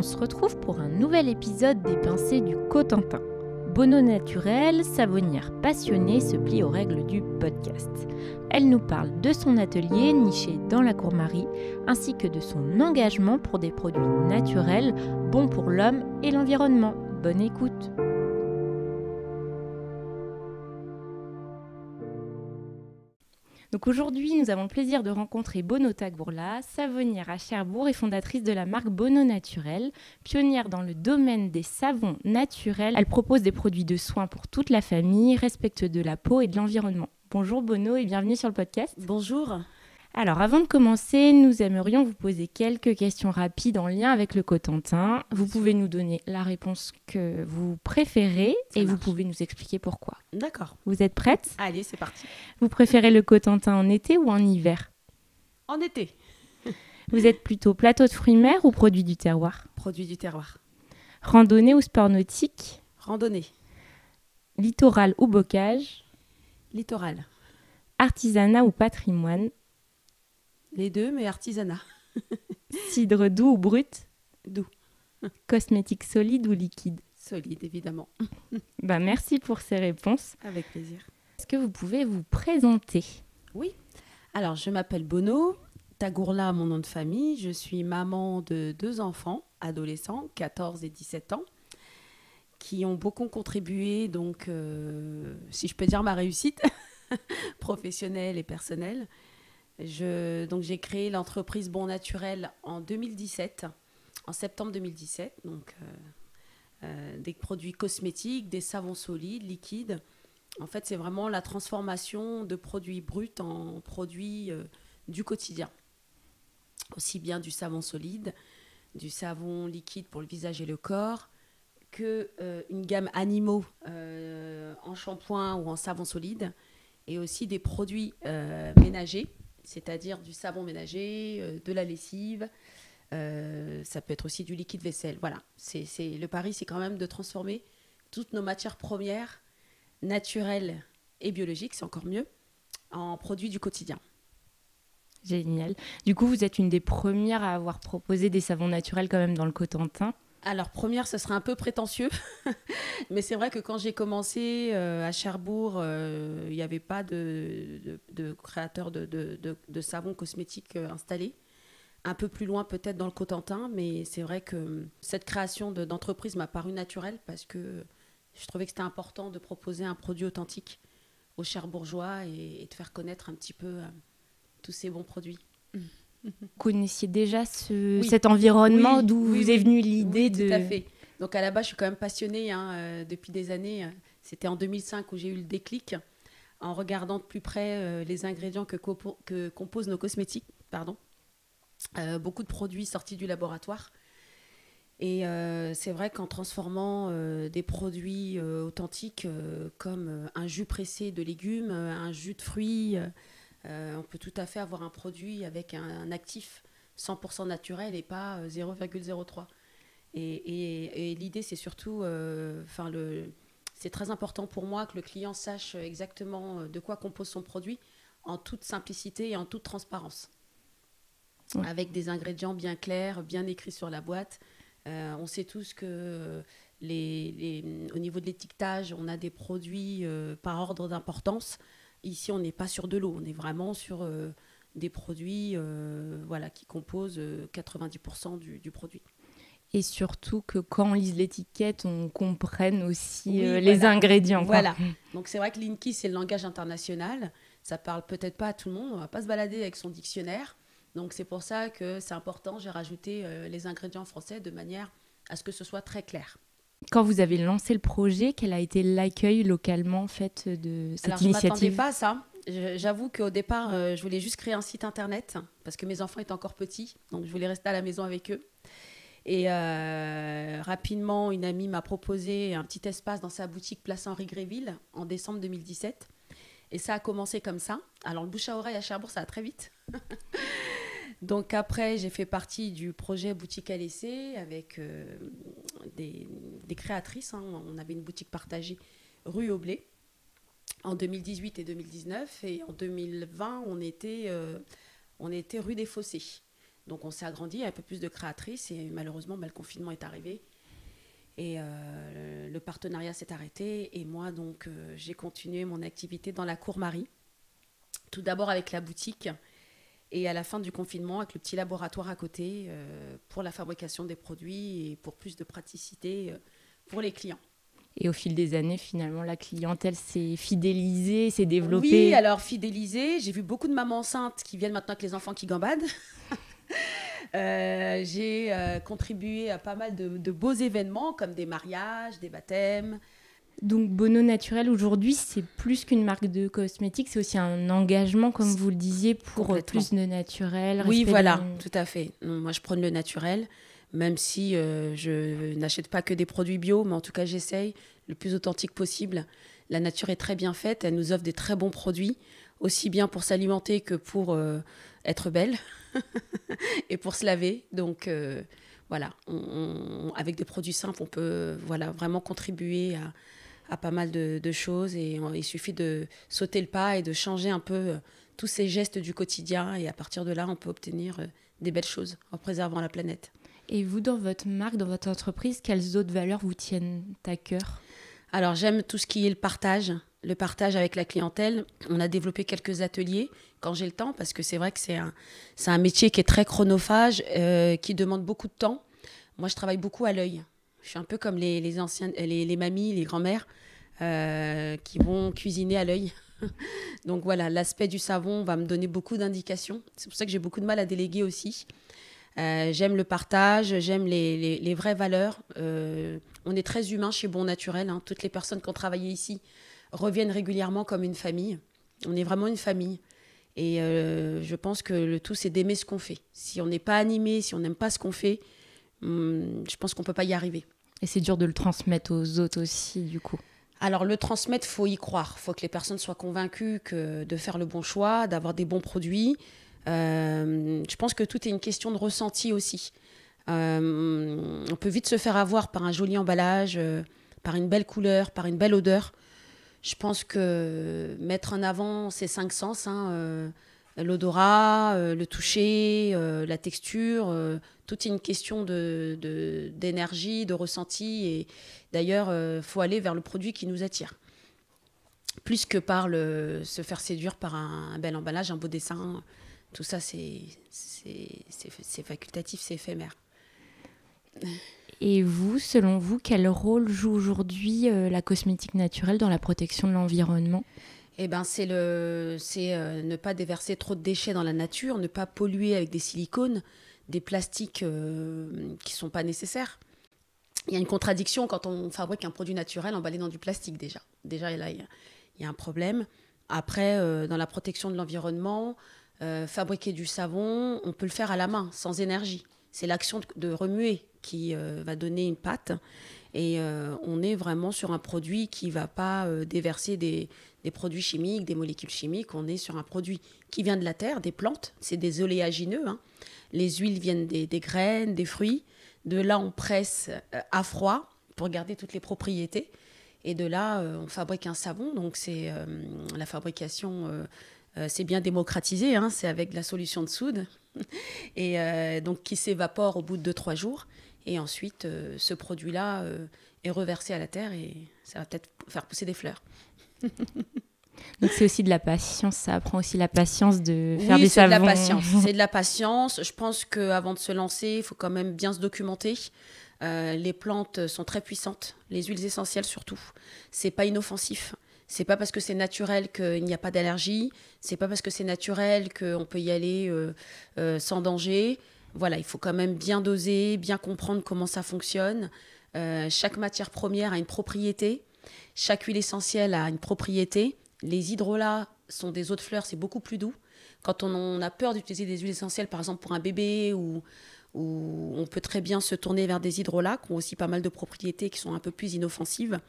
se retrouve pour un nouvel épisode des Pincées du Cotentin. Bono naturelle, savonnière passionnée, se plie aux règles du podcast. Elle nous parle de son atelier niché dans la Cour Marie, ainsi que de son engagement pour des produits naturels, bons pour l'homme et l'environnement. Bonne écoute. Donc aujourd'hui, nous avons le plaisir de rencontrer Bono Tagourla, savonnière à Cherbourg et fondatrice de la marque Bono Naturelle. Pionnière dans le domaine des savons naturels, elle propose des produits de soins pour toute la famille, respectueux de la peau et de l'environnement. Bonjour Bono et bienvenue sur le podcast. Bonjour. Alors avant de commencer, nous aimerions vous poser quelques questions rapides en lien avec le Cotentin. Vous pouvez nous donner la réponse que vous préférez et vous pouvez nous expliquer pourquoi. D'accord. Vous êtes prête ? Allez, c'est parti. Vous préférez le Cotentin en été ou en hiver ? En été. Vous êtes plutôt plateau de fruits mer ou produit du terroir ? Produit du terroir. Randonnée ou sport nautique ? Randonnée. Littoral ou bocage ? Littoral. Artisanat ou patrimoine ? Les deux, mais artisanat. Cidre doux ou brut ? Doux. Cosmétique solide ou liquide ? Solide, évidemment. Merci pour ces réponses. Avec plaisir. Est-ce que vous pouvez vous présenter ? Oui. Alors, je m'appelle Bono Tagourla, mon nom de famille. Je suis maman de 2 enfants, adolescents, 14 et 17 ans, qui ont beaucoup contribué, donc, si je peux dire, ma réussite professionnelle et personnelle. Donc j'ai créé l'entreprise Bon Naturel en 2017, en septembre 2017. Donc des produits cosmétiques, des savons solides, liquides. En fait, c'est vraiment la transformation de produits bruts en produits du quotidien. Aussi bien du savon solide, du savon liquide pour le visage et le corps, que une gamme animaux en shampoing ou en savon solide, et aussi des produits ménagers. C'est-à-dire du savon ménager, de la lessive, ça peut être aussi du liquide vaisselle. Voilà, le pari, c'est quand même de transformer toutes nos matières premières, naturelles et biologiques, c'est encore mieux, en produits du quotidien. Génial. Du coup, vous êtes une des premières à avoir proposé des savons naturels quand même dans le Cotentin. Alors, première, ce serait un peu prétentieux, mais c'est vrai que quand j'ai commencé à Cherbourg, il n'y avait pas de créateurs de savons cosmétiques installés. Un peu plus loin, peut-être dans le Cotentin, mais c'est vrai que cette création d'entreprise m'a paru naturelle parce que je trouvais que c'était important de proposer un produit authentique aux Cherbourgeois et de faire connaître un petit peu tous ces bons produits. Vous connaissiez déjà cet environnement d'où vous est venue l'idée de... Tout à fait. Donc à la base, je suis quand même passionnée depuis des années. C'était en 2005 où j'ai eu le déclic en regardant de plus près les ingrédients que composent nos cosmétiques. Beaucoup de produits sortis du laboratoire. Et c'est vrai qu'en transformant des produits authentiques comme un jus pressé de légumes, un jus de fruits... on peut tout à fait avoir un produit avec un actif 100% naturel et pas 0,03. Et l'idée, c'est surtout, c'est très important pour moi que le client sache exactement de quoi compose son produit en toute simplicité et en toute transparence. Ouais. Avec des ingrédients bien clairs, bien écrits sur la boîte. On sait tous que au niveau de l'étiquetage, on a des produits par ordre d'importance. Ici, on n'est pas sur de l'eau, on est vraiment sur des produits qui composent 90% du produit. Et surtout que quand on lise l'étiquette, on comprenne aussi les ingrédients. Voilà. Donc c'est vrai que Linky, c'est le langage international. Ça parle peut-être pas à tout le monde. On ne va pas se balader avec son dictionnaire. Donc c'est pour ça que c'est important. J'ai rajouté les ingrédients français de manière à ce que ce soit très clair. Quand vous avez lancé le projet, quel a été l'accueil localement en fait, de cette initiative ? Je ne m'attendais pas à ça. J'avoue qu'au départ, je voulais juste créer un site internet parce que mes enfants étaient encore petits. Donc, je voulais rester à la maison avec eux. Et rapidement, une amie m'a proposé un petit espace dans sa boutique Place Henri Gréville en décembre 2017. Et ça a commencé comme ça. Alors, le bouche à oreille à Cherbourg, ça va très vite. Donc après, j'ai fait partie du projet Boutique à l'essai avec des créatrices. On avait une boutique partagée rue Aublé en 2018 et 2019. Et en 2020, on était rue des Fossés. Donc on s'est agrandi, il y a un peu plus de créatrices et malheureusement le confinement est arrivé et le partenariat s'est arrêté et moi donc j'ai continué mon activité dans la Cour Marie, tout d'abord avec la boutique et à la fin du confinement avec le petit laboratoire à côté pour la fabrication des produits et pour plus de praticité pour les clients. Et au fil des années, finalement, la clientèle s'est fidélisée, s'est développée. Oui, alors fidélisée. J'ai vu beaucoup de mamans enceintes qui viennent maintenant avec les enfants qui gambadent. J'ai contribué à pas mal de beaux événements comme des mariages, des baptêmes. Donc Bono Naturel, aujourd'hui, c'est plus qu'une marque de cosmétiques, c'est aussi un engagement, comme vous le disiez, pour plus de naturel. Oui, voilà, tout à fait. Moi, je prône le naturel. Même si je n'achète pas que des produits bio, mais en tout cas, j'essaye le plus authentique possible. La nature est très bien faite, elle nous offre des très bons produits, aussi bien pour s'alimenter que pour être belle et pour se laver. Donc voilà, avec des produits simples, on peut vraiment contribuer à pas mal de choses. Et il suffit de sauter le pas et de changer un peu tous ces gestes du quotidien. Et à partir de là, on peut obtenir des belles choses en préservant la planète. Et vous, dans votre marque, dans votre entreprise, quelles autres valeurs vous tiennent à cœur ? Alors, j'aime tout ce qui est le partage avec la clientèle. On a développé quelques ateliers quand j'ai le temps, parce que c'est vrai que c'est un métier qui est très chronophage, qui demande beaucoup de temps. Moi, je travaille beaucoup à l'œil. Je suis un peu comme les anciennes, les mamies, les grand-mères qui vont cuisiner à l'œil. Donc voilà, l'aspect du savon va me donner beaucoup d'indications. C'est pour ça que j'ai beaucoup de mal à déléguer aussi. J'aime le partage, j'aime les vraies valeurs. On est très humain chez Bon Naturel. Hein. Toutes les personnes qui ont travaillé ici reviennent régulièrement comme une famille. On est vraiment une famille. Et je pense que le tout, c'est d'aimer ce qu'on fait. Si on n'est pas animé, si on n'aime pas ce qu'on fait, je pense qu'on ne peut pas y arriver. Et c'est dur de le transmettre aux autres aussi, du coup. Alors, le transmettre, il faut y croire. Il faut que les personnes soient convaincues de faire le bon choix, d'avoir des bons produits. Je pense que tout est une question de ressenti aussi. On peut vite se faire avoir par un joli emballage, par une belle couleur, par une belle odeur. Je pense que mettre en avant ces 5 sens, l'odorat, le toucher, la texture, tout est une question d'énergie, de ressenti. Et d'ailleurs, faut aller vers le produit qui nous attire. Plus que par se faire séduire par un bel emballage, un beau dessin. Tout ça, c'est facultatif, c'est éphémère. Et vous, selon vous, quel rôle joue aujourd'hui la cosmétique naturelle dans la protection de l'environnement ? Eh ben, c'est ne pas déverser trop de déchets dans la nature, ne pas polluer avec des silicones, des plastiques qui ne sont pas nécessaires. Il y a une contradiction quand on fabrique un produit naturel emballé dans du plastique déjà. Déjà, là, il y a un problème. Après, dans la protection de l'environnement, fabriquer du savon, on peut le faire à la main, sans énergie. C'est l'action de remuer qui va donner une pâte. Et on est vraiment sur un produit qui ne va pas déverser des produits chimiques, des molécules chimiques. On est sur un produit qui vient de la terre, des plantes. C'est des oléagineux. Hein. Les huiles viennent des graines, des fruits. De là, on presse à froid pour garder toutes les propriétés. Et de là, on fabrique un savon. Donc, c'est la fabrication... c'est bien démocratisé, hein, c'est avec de la solution de soude, et donc qui s'évapore au bout de 2-3 jours. Et ensuite, ce produit-là est reversé à la terre et ça va peut-être faire pousser des fleurs. Donc c'est aussi de la patience, ça apprend aussi la patience de faire des savons. Oui, c'est de la patience. Je pense qu'avant de se lancer, il faut quand même bien se documenter. Les plantes sont très puissantes, les huiles essentielles surtout. C'est pas inoffensif. C'est pas parce que c'est naturel qu'il n'y a pas d'allergie. C'est pas parce que c'est naturel qu'on peut y aller sans danger. Voilà, il faut quand même bien doser, bien comprendre comment ça fonctionne. Chaque matière première a une propriété. Chaque huile essentielle a une propriété. Les hydrolats sont des eaux de fleurs, c'est beaucoup plus doux. Quand on a peur d'utiliser des huiles essentielles, par exemple pour un bébé, ou on peut très bien se tourner vers des hydrolats qui ont aussi pas mal de propriétés qui sont un peu plus inoffensives,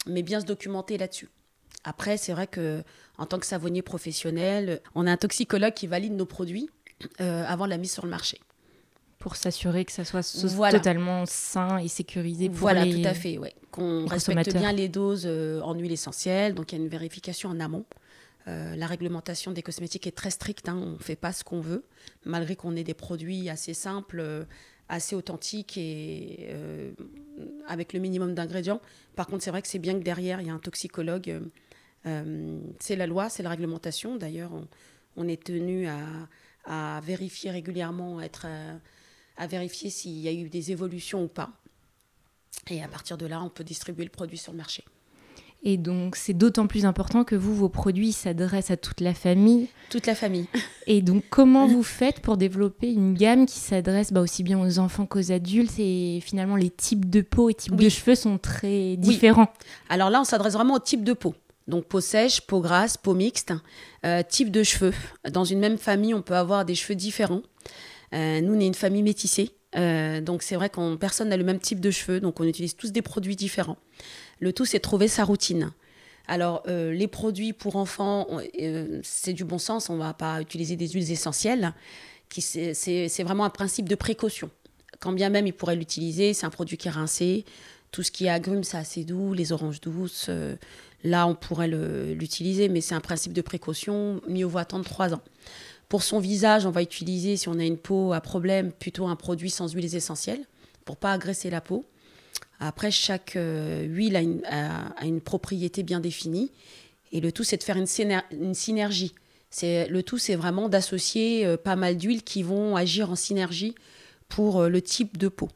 mais bien se documenter là-dessus. Après, c'est vrai qu'en tant que savonnier professionnel, on a un toxicologue qui valide nos produits avant la mise sur le marché. Pour s'assurer que ça soit totalement sain et sécurisé pour tout à fait, ouais. Qu'on respecte bien les doses en huile essentielle. Donc, il y a une vérification en amont La réglementation des cosmétiques est très stricte, hein, on ne fait pas ce qu'on veut, malgré qu'on ait des produits assez simples, assez authentiques et avec le minimum d'ingrédients. Par contre, c'est vrai que c'est bien que derrière, il y a un toxicologue. C'est la loi, c'est la réglementation. D'ailleurs, on est tenu à vérifier régulièrement, à vérifier s'il y a eu des évolutions ou pas. Et à partir de là, on peut distribuer le produit sur le marché. Et donc, c'est d'autant plus important que vous, vos produits s'adressent à toute la famille. Toute la famille. Et donc, comment vous faites pour développer une gamme qui s'adresse aussi bien aux enfants qu'aux adultes? Et finalement, les types de peau et types de cheveux sont très différents. Oui. Alors là, on s'adresse vraiment au type de peau. Donc, peau sèche, peau grasse, peau mixte, type de cheveux. Dans une même famille, on peut avoir des cheveux différents. Nous, on est une famille métissée. Donc, c'est vrai que personne n'a le même type de cheveux. Donc, on utilise tous des produits différents. Le tout, c'est de trouver sa routine. Alors, les produits pour enfants, c'est du bon sens. On ne va pas utiliser des huiles essentielles. C'est vraiment un principe de précaution. Quand bien même, ils pourraient l'utiliser, c'est un produit qui est rincé. Tout ce qui est agrumes, c'est assez doux. Les oranges douces, là, on pourrait l'utiliser. Mais c'est un principe de précaution. Mieux vaut attendre 3 ans. Pour son visage, on va utiliser, si on a une peau à problème, plutôt un produit sans huiles essentielles pour ne pas agresser la peau. Après, chaque huile a une propriété bien définie. Et le tout, c'est de faire une synergie. Le tout, c'est vraiment d'associer pas mal d'huiles qui vont agir en synergie pour le type de peau.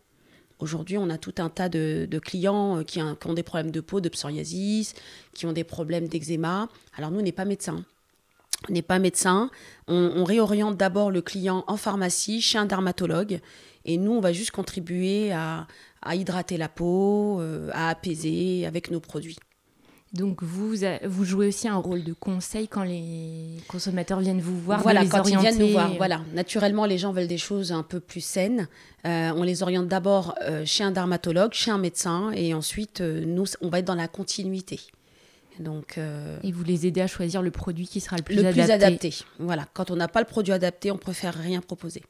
Aujourd'hui, on a tout un tas de clients qui ont des problèmes de peau, de psoriasis, qui ont des problèmes d'eczéma. Alors, nous, on n'est pas médecin. On n'est pas médecin. On réoriente d'abord le client en pharmacie, chez un dermatologue. Et nous, on va juste contribuer à hydrater la peau, à apaiser avec nos produits. Donc, vous jouez aussi un rôle de conseil quand les consommateurs viennent vous voir, voilà, de les quand orienter. Ils viennent nous voir, voilà. Naturellement, les gens veulent des choses un peu plus saines. On les oriente d'abord chez un dermatologue, chez un médecin. Et ensuite, nous, on va être dans la continuité. Donc, et vous les aidez à choisir le produit qui sera le plus adapté. Voilà. Quand on n'a pas le produit adapté, on préfère rien proposer.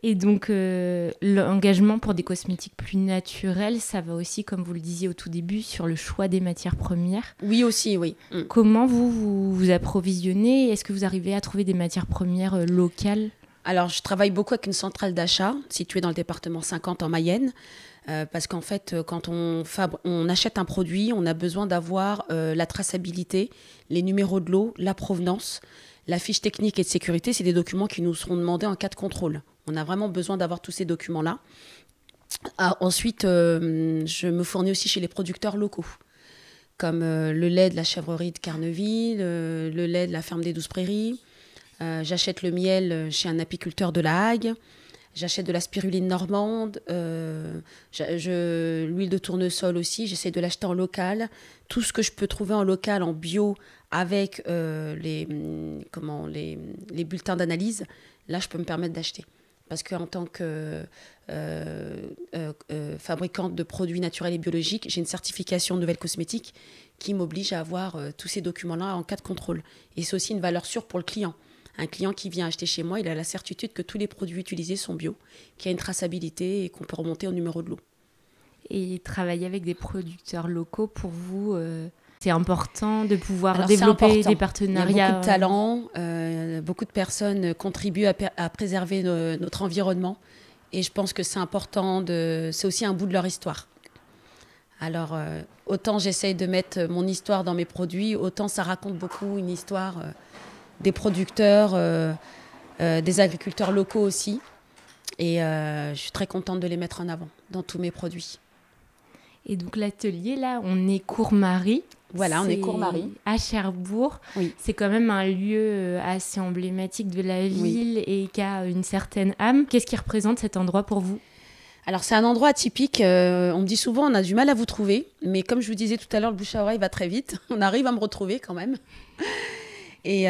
Et donc, l'engagement pour des cosmétiques plus naturels, ça va aussi, comme vous le disiez au tout début, sur le choix des matières premières. Oui, aussi, oui. Comment vous approvisionnez? Est-ce que vous arrivez à trouver des matières premières locales? Alors, je travaille beaucoup avec une centrale d'achat située dans le département 50 en Mayenne. Parce qu'en fait, quand on achète un produit, on a besoin d'avoir la traçabilité, les numéros de lot, la provenance, la fiche technique et de sécurité. C'est des documents qui nous seront demandés en cas de contrôle. On a vraiment besoin d'avoir tous ces documents-là. Ensuite, je me fournis aussi chez les producteurs locaux, comme le lait de la chèvrerie de Carneville, le lait de la ferme des Douze Prairies. J'achète le miel chez un apiculteur de la Hague. J'achète de la spiruline normande, l'huile de tournesol aussi, j'essaie de l'acheter en local. Tout ce que je peux trouver en local, en bio, avec les bulletins d'analyse, là, je peux me permettre d'acheter. Parce qu'en tant que fabricante de produits naturels et biologiques, j'ai une certification de nouvelles cosmétiques qui m'oblige à avoir tous ces documents-là en cas de contrôle. Et c'est aussi une valeur sûre pour le client. Un client qui vient acheter chez moi, il a la certitude que tous les produits utilisés sont bio, qu'il y a une traçabilité et qu'on peut remonter au numéro de lot. Et travailler avec des producteurs locaux, pour vous, c'est important de pouvoir développer des partenariats? Il y a beaucoup de talents, beaucoup de personnes contribuent à préserver notre environnement. Et je pense que c'est important, c'est aussi un bout de leur histoire. Alors, autant j'essaye de mettre mon histoire dans mes produits, autant ça raconte beaucoup une histoire des producteurs, des agriculteurs locaux aussi. Et je suis très contente de les mettre en avant dans tous mes produits. Et donc l'atelier, là, on est Cours-Marie. Voilà, on est Cours-Marie. À Cherbourg. Oui. C'est quand même un lieu assez emblématique de la ville et qui a une certaine âme. Qu'est-ce qui représente cet endroit pour vous? Alors, c'est un endroit atypique. On me dit souvent, on a du mal à vous trouver. Mais comme je vous disais tout à l'heure, le bouche à oreille va très vite. On arrive à me retrouver quand même. Et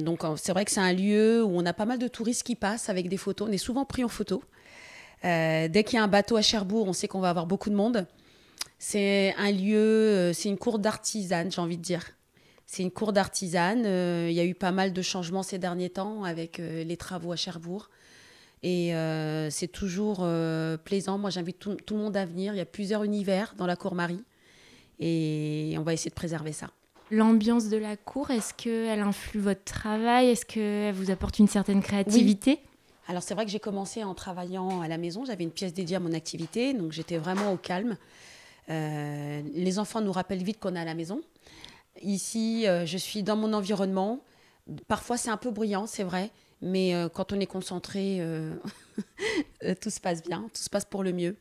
donc, c'est vrai que c'est un lieu où on a pas mal de touristes qui passent avec des photos. On est souvent pris en photo. Dès qu'il y a un bateau à Cherbourg, on sait qu'on va avoir beaucoup de monde. C'est un lieu, c'est une cour d'artisane, j'ai envie de dire. C'est une cour d'artisane. Il y a eu pas mal de changements ces derniers temps avec les travaux à Cherbourg. Et c'est toujours plaisant. Moi, j'invite tout le monde à venir. Il y a plusieurs univers dans la Cour-Marie. Et on va essayer de préserver ça. L'ambiance de la cour, est-ce qu'elle influe votre travail? Est-ce qu'elle vous apporte une certaine créativité? Oui. Alors c'est vrai que j'ai commencé en travaillant à la maison. J'avais une pièce dédiée à mon activité, donc j'étais vraiment au calme. Les enfants nous rappellent vite qu'on est à la maison. Ici, je suis dans mon environnement. Parfois c'est un peu bruyant, c'est vrai, mais quand on est concentré, tout se passe bien, tout se passe pour le mieux.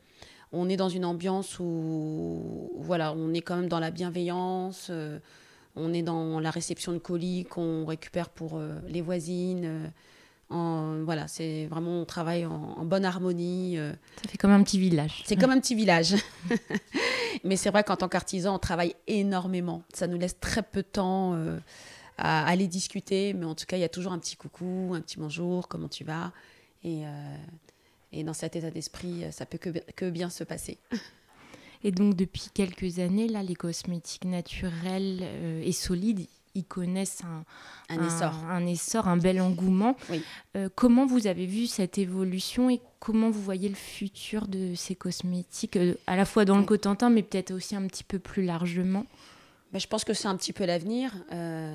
On est dans une ambiance où voilà, on est quand même dans la bienveillance. On est dans la réception de colis qu'on récupère pour les voisines. Voilà, c'est vraiment, on travaille en bonne harmonie. Ça fait comme un petit village. C'est comme un petit village. Mais c'est vrai qu'en tant qu'artisan, on travaille énormément. Ça nous laisse très peu de temps à aller discuter. Mais en tout cas, il y a toujours un petit coucou, un petit bonjour, comment tu vas? Et dans cet état d'esprit, ça peut que bien se passer. Et donc, depuis quelques années, là, les cosmétiques naturels et solides, ils connaissent un essor, un bel engouement. Oui. Comment vous avez vu cette évolution et comment vous voyez le futur de ces cosmétiques, à la fois dans le Cotentin, mais peut-être aussi un petit peu plus largement? Je pense que c'est un petit peu l'avenir.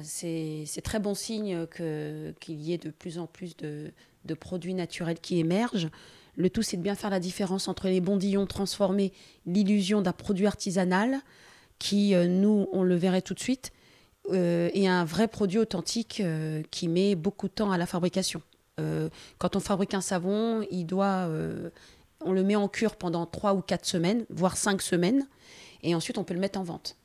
C'est très bon signe qu'il y ait de plus en plus de produits naturels qui émergent. Le tout, c'est de bien faire la différence entre les bondillons transformés, l'illusion d'un produit artisanal, qui, nous, on le verrait tout de suite, et un vrai produit authentique qui met beaucoup de temps à la fabrication. Quand on fabrique un savon, on le met en cure pendant 3 ou 4 semaines, voire 5 semaines, et ensuite on peut le mettre en vente.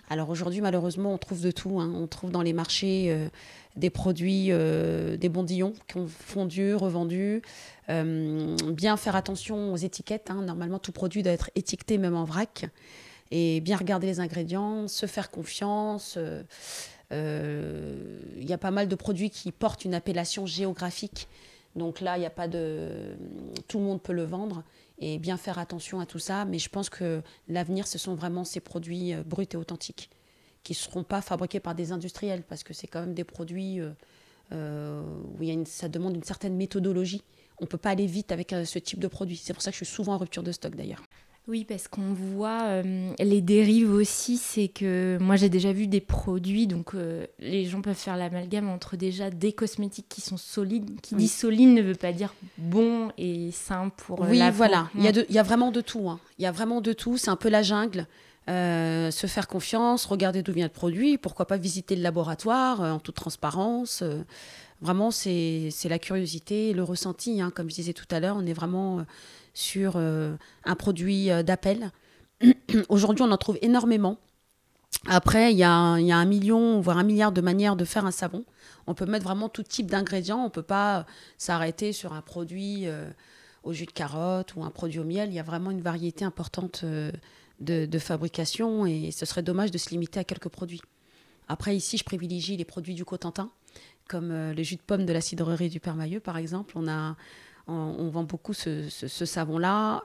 Alors aujourd'hui, malheureusement, on trouve de tout. On trouve dans les marchés des produits, des bondillons qui ont fondu, revendus. Bien faire attention aux étiquettes. Normalement, tout produit doit être étiqueté, même en vrac. Et bien regarder les ingrédients, se faire confiance. Il y a pas mal de produits qui portent une appellation géographique. Donc là, il n'y a pas de... Tout le monde peut le vendre. Et bien faire attention à tout ça. Mais je pense que l'avenir, ce sont vraiment ces produits bruts et authentiques qui ne seront pas fabriqués par des industriels parce que c'est quand même des produits où ça demande une certaine méthodologie. On ne peut pas aller vite avec ce type de produit. C'est pour ça que je suis souvent en rupture de stock d'ailleurs. Oui, parce qu'on voit les dérives aussi, c'est que moi j'ai déjà vu des produits, donc les gens peuvent faire l'amalgame entre déjà des cosmétiques qui sont solides. Qui dit solide ne veut pas dire bon et sain pour la peau. Voilà, il y a vraiment de tout. Il y a vraiment de tout, c'est un peu la jungle. Se faire confiance, regarder d'où vient le produit, pourquoi pas visiter le laboratoire en toute transparence. Vraiment, c'est la curiosité, le ressenti. Comme je disais tout à l'heure, on est vraiment sur un produit d'appel. Aujourd'hui, on en trouve énormément. Après, il y a 1 million, voire 1 milliard de manières de faire un savon. On peut mettre vraiment tout type d'ingrédients. On ne peut pas s'arrêter sur un produit au jus de carotte ou un produit au miel. Il y a vraiment une variété importante de fabrication et ce serait dommage de se limiter à quelques produits. Après, ici, je privilégie les produits du Cotentin, comme le jus de pomme de la cidrerie du Père Mahieu, par exemple. On vend beaucoup ce savon-là,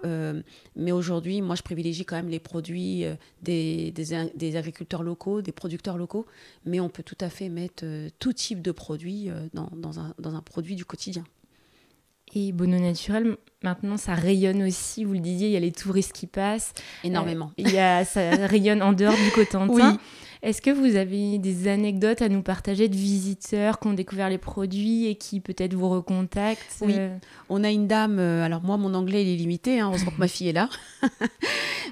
mais aujourd'hui, moi, je privilégie quand même les produits des agriculteurs locaux, des producteurs locaux, mais on peut tout à fait mettre tout type de produit dans un produit du quotidien. Et Bono Naturel, maintenant, ça rayonne aussi. Vous le disiez, il y a les touristes qui passent. Énormément. Ça rayonne en dehors du Cotentin. Oui. Est-ce que vous avez des anecdotes à nous partager de visiteurs qui ont découvert les produits et qui peut-être vous recontactent? Oui, on a une dame, alors moi mon anglais il est limité, heureusement que ma fille est là,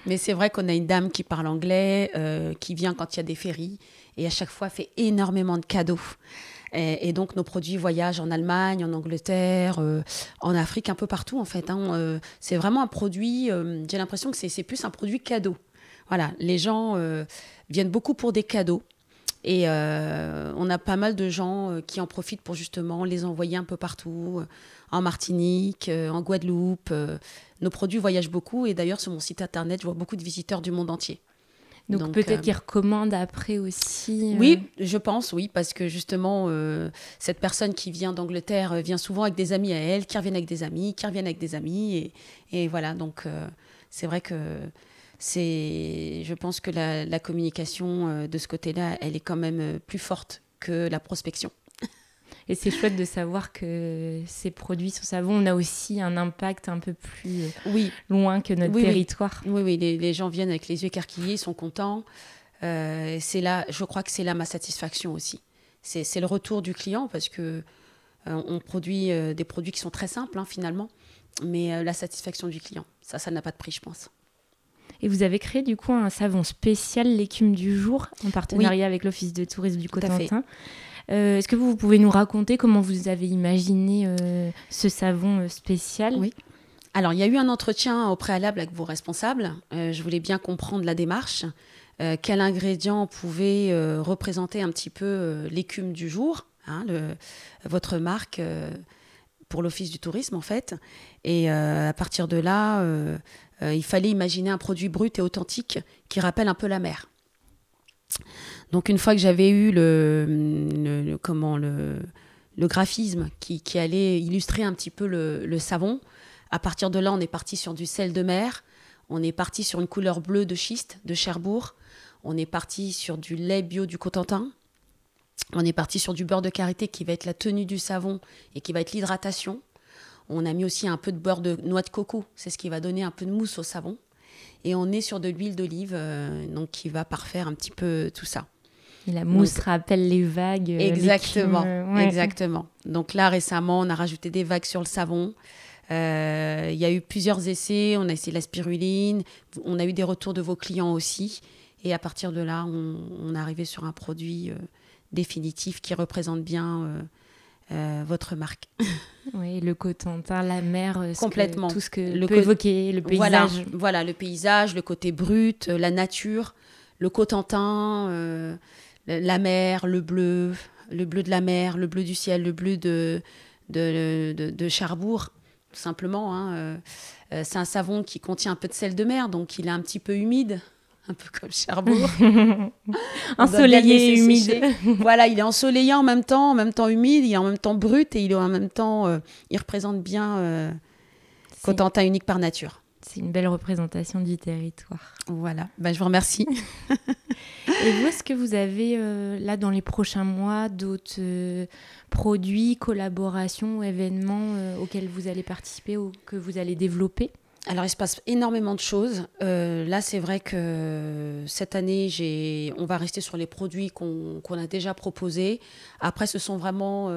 mais c'est vrai qu'on a une dame qui parle anglais, qui vient quand il y a des ferries et à chaque fois fait énormément de cadeaux. Et donc nos produits voyagent en Allemagne, en Angleterre, en Afrique, un peu partout en fait. C'est vraiment un produit, j'ai l'impression que c'est plus un produit cadeau. Voilà, les gens viennent beaucoup pour des cadeaux et on a pas mal de gens qui en profitent pour justement les envoyer un peu partout, en Martinique, en Guadeloupe. Nos produits voyagent beaucoup et d'ailleurs sur mon site internet, je vois beaucoup de visiteurs du monde entier. Donc peut-être qu'ils recommandent après aussi. Oui, je pense, oui, parce que justement, cette personne qui vient d'Angleterre vient souvent avec des amis à elle, qui reviennent avec des amis, qui reviennent avec des amis. Et voilà, donc c'est vrai que je pense que la communication de ce côté-là, elle est quand même plus forte que la prospection. Et c'est chouette de savoir que ces produits sur savon, on a aussi un impact un peu plus loin que notre territoire. Oui, les gens viennent avec les yeux écarquillés, ils sont contents. Je crois que c'est là ma satisfaction aussi. C'est le retour du client parce que on produit des produits qui sont très simples finalement, mais la satisfaction du client, ça n'a pas de prix, je pense. Et vous avez créé du coup un savon spécial l'écume du jour en partenariat avec l'Office de tourisme du Cotentin. Est-ce que vous pouvez nous raconter comment vous avez imaginé ce savon spécial ? Oui. Alors, il y a eu un entretien au préalable avec vos responsables. Je voulais bien comprendre la démarche. Quel ingrédient pouvait représenter un petit peu l'écume du jour, votre marque pour l'Office du tourisme en fait. Et à partir de là, il fallait imaginer un produit brut et authentique qui rappelle un peu la mer. Donc une fois que j'avais eu le graphisme qui allait illustrer un petit peu le savon, à partir de là, on est parti sur du sel de mer, on est parti sur une couleur bleue de schiste de Cherbourg, on est parti sur du lait bio du Cotentin, on est parti sur du beurre de karité qui va être la tenue du savon et qui va être l'hydratation. On a mis aussi un peu de beurre de noix de coco, c'est ce qui va donner un peu de mousse au savon. Et on est sur de l'huile d'olive, donc qui va parfaire un petit peu tout ça. Et la mousse rappelle les vagues. Exactement, exactement. Donc là, récemment, on a rajouté des vagues sur le savon. Il y a eu plusieurs essais. On a essayé la spiruline. On a eu des retours de vos clients aussi. Et à partir de là, on est arrivé sur un produit définitif qui représente bien votre marque. Oui, le Cotentin, la mer, complètement. Tout ce que peut évoquer le paysage. Voilà, le paysage, le côté brut, la nature, le Cotentin, la mer, le bleu de la mer, le bleu du ciel, le bleu de Cherbourg, tout simplement. C'est un savon qui contient un peu de sel de mer, donc il est un petit peu humide. Un peu comme Cherbourg. Ensoleillé et humide. Voilà, il est ensoleillé en même temps humide, il est en même temps brut et il est en même temps, il représente bien Cotentin unique par nature. C'est une belle représentation du territoire. Voilà, je vous remercie. Et vous, est-ce que vous avez là dans les prochains mois d'autres produits, collaborations, événements auxquels vous allez participer ou que vous allez développer ? Alors, il se passe énormément de choses. Là, c'est vrai que cette année, on va rester sur les produits qu'on a déjà proposés. Après, ce sont vraiment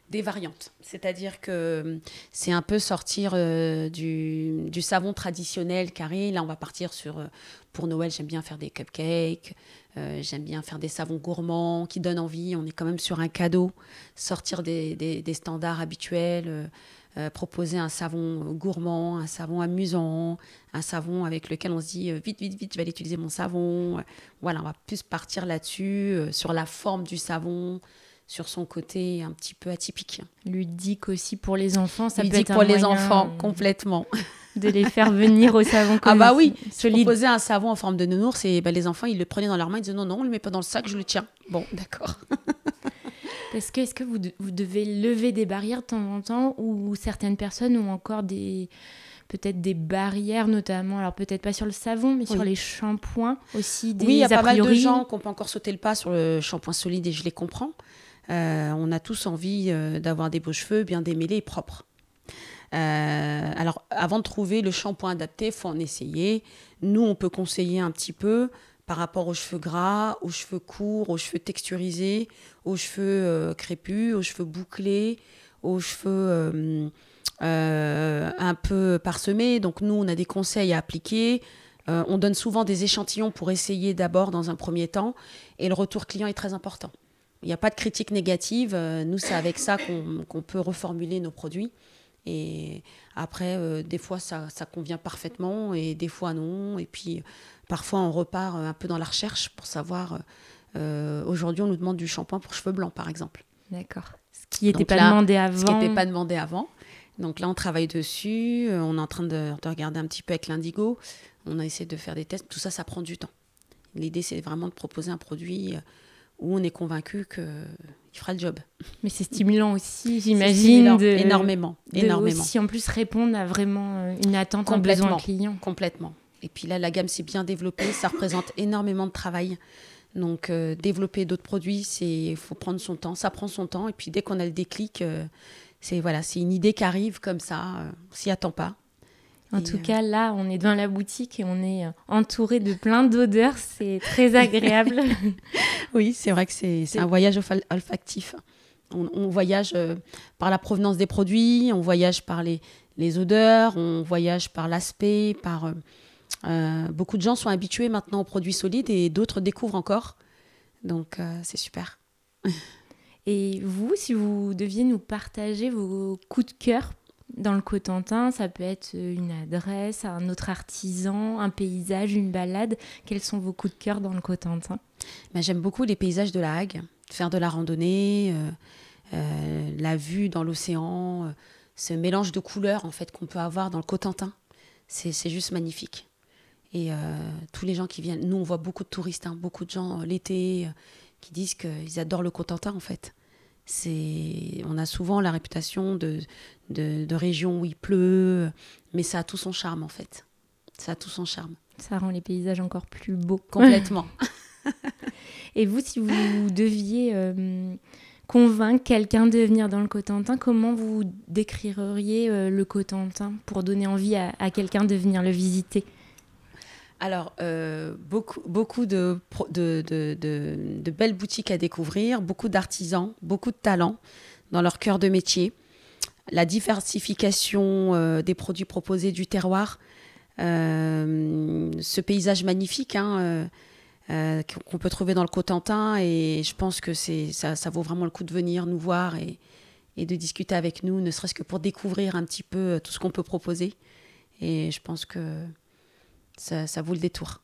des variantes. C'est-à-dire que c'est un peu sortir du savon traditionnel carré. Là, on va partir pour Noël, j'aime bien faire des cupcakes. J'aime bien faire des savons gourmands qui donnent envie. On est quand même sur un cadeau. Sortir des standards habituels. Proposer un savon gourmand, un savon amusant, un savon avec lequel on se dit vite, je vais aller utiliser mon savon. Voilà, on va plus partir là-dessus, sur la forme du savon, sur son côté un petit peu atypique. Ludique aussi pour les enfants, ça ludique peut être pour un les moyen enfants, complètement. De les faire venir au savon comme oui, solide. Je proposais un savon en forme de nounours et les enfants, ils le prenaient dans leurs mains, ils disaient non, on ne le met pas dans le sac, je le tiens. Bon, d'accord. Est-ce que vous devez lever des barrières de temps en temps ou certaines personnes ont encore peut-être des barrières notamment, alors peut-être pas sur le savon, mais sur les shampoings aussi, il y a pas mal de gens qui n'ont pas encore sauté le pas sur le shampoing solide et je les comprends. On a tous envie d'avoir des beaux cheveux bien démêlés et propres. Alors, avant de trouver le shampoing adapté, il faut en essayer. Nous, on peut conseiller un petit peu par rapport aux cheveux gras, aux cheveux courts, aux cheveux texturisés, aux cheveux crépus, aux cheveux bouclés, aux cheveux un peu parsemés. Donc nous, on a des conseils à appliquer. On donne souvent des échantillons pour essayer d'abord dans un premier temps. Et le retour client est très important. Il n'y a pas de critique négative. Nous, c'est avec ça qu'on peut reformuler nos produits. Et après, des fois, ça convient parfaitement et des fois, non. Et puis, parfois, on repart un peu dans la recherche pour savoir... aujourd'hui, on nous demande du shampoing pour cheveux blancs, par exemple. D'accord. Ce qui n'était pas demandé avant. Ce qui n'était pas demandé avant. Donc là, on travaille dessus. On est en train de regarder un petit peu avec l'Indigo. On a essayé de faire des tests. Tout ça, ça prend du temps. L'idée, c'est vraiment de proposer un produit où on est convaincu qu'il fera le job. Mais c'est stimulant aussi, j'imagine. Énormément. Aussi, en plus, répondre à vraiment une attente, un besoin client. Complètement. Et puis là, la gamme s'est bien développée. Ça représente énormément de travail. Donc, développer d'autres produits, il faut prendre son temps. Ça prend son temps. Et puis, dès qu'on a le déclic, c'est une idée qui arrive comme ça. On s'y attend pas. En tout cas, là, on est dans la boutique et on est entouré de plein d'odeurs. C'est très agréable. Oui, c'est vrai que c'est un voyage olfactif. On voyage par la provenance des produits, on voyage par les odeurs, on voyage par l'aspect, beaucoup de gens sont habitués maintenant aux produits solides et d'autres découvrent encore. Donc, c'est super. Et vous, si vous deviez nous partager vos coups de cœur dans le Cotentin, ça peut être une adresse, un autre artisan, un paysage, une balade. Quels sont vos coups de cœur dans le Cotentin ? J'aime beaucoup les paysages de la Hague, faire de la randonnée, la vue dans l'océan, ce mélange de couleurs en fait, qu'on peut avoir dans le Cotentin. C'est juste magnifique. Et tous les gens qui viennent, nous on voit beaucoup de touristes, beaucoup de gens l'été qui disent qu'ils adorent le Cotentin en fait. On a souvent la réputation de région où il pleut, mais ça a tout son charme en fait. Ça a tout son charme. Ça rend les paysages encore plus beaux. Complètement. Et vous, si vous deviez convaincre quelqu'un de venir dans le Cotentin, comment vous décririez le Cotentin pour donner envie à quelqu'un de venir le visiter ? Alors, beaucoup de belles boutiques à découvrir, beaucoup d'artisans, beaucoup de talents dans leur cœur de métier. La diversification des produits proposés du terroir, ce paysage magnifique qu'on peut trouver dans le Cotentin. Et je pense que ça vaut vraiment le coup de venir nous voir et de discuter avec nous, ne serait-ce que pour découvrir un petit peu tout ce qu'on peut proposer. Et je pense que ça vaut le détour.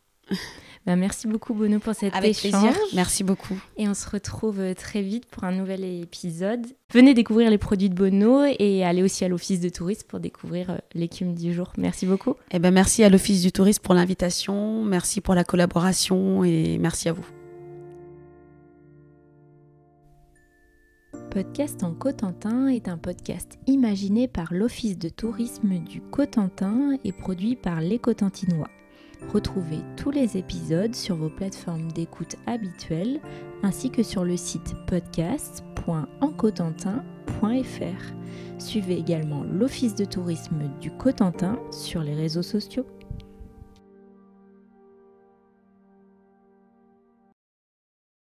Merci beaucoup Bono pour cet Avec échange. Plaisir. Merci beaucoup. Et on se retrouve très vite pour un nouvel épisode. Venez découvrir les produits de Bono et allez aussi à l'Office de tourisme pour découvrir l'écume du jour. Merci beaucoup. Merci à l'Office du tourisme pour l'invitation, merci pour la collaboration et merci à vous. Podcast en Cotentin est un podcast imaginé par l'Office de tourisme du Cotentin et produit par les Cotentinois. Retrouvez tous les épisodes sur vos plateformes d'écoute habituelles ainsi que sur le site podcast.encotentin.fr. Suivez également l'Office de tourisme du Cotentin sur les réseaux sociaux.